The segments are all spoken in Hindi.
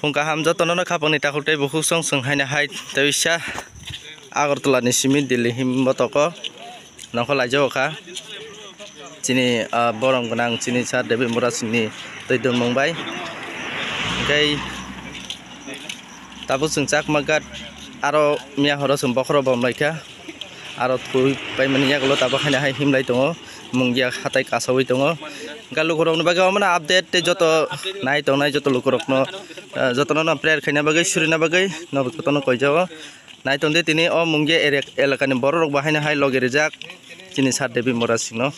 फुंका हम जतन खापनि ताकुटे बहु सं संहायना हाय तैसा आगरतला नि सिमिट दिल्ली हिमबतक नखौ लाइजौखा चिनि बरम गोनां चिनि सार देबि मुरासिनि दैदुन मंबाय ओमफ्राय ताबो जों चाकमागात आरो मिया हर जों बखर बमलायखा आरो थुइ बायमानि यागल ताबो खायना हाय हिमलाय दङ मुंगिया हाथाय कासावै दङ गालुगरनो बागै माने आपडेट जत नाय दंनाय जत लुकरकनो जतन प्लेयार खायना बागै सुरिना बागै नबतन कयजाव नाय तंदे तिनि अ मुंगिया एलाकानि बररक बाहायना हाय लगेरि जाक चिनि सार Debi मुरासिनो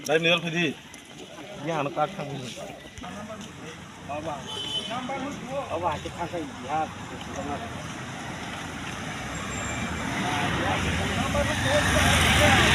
Đây nữa phải đi. Nhà nó cắt thằng mình. Ở ngoài cái thang cái gì ha. Hãy subscribe cho kênh Ghiền Mì Gõ để không bỏ lỡ những video hấp dẫn.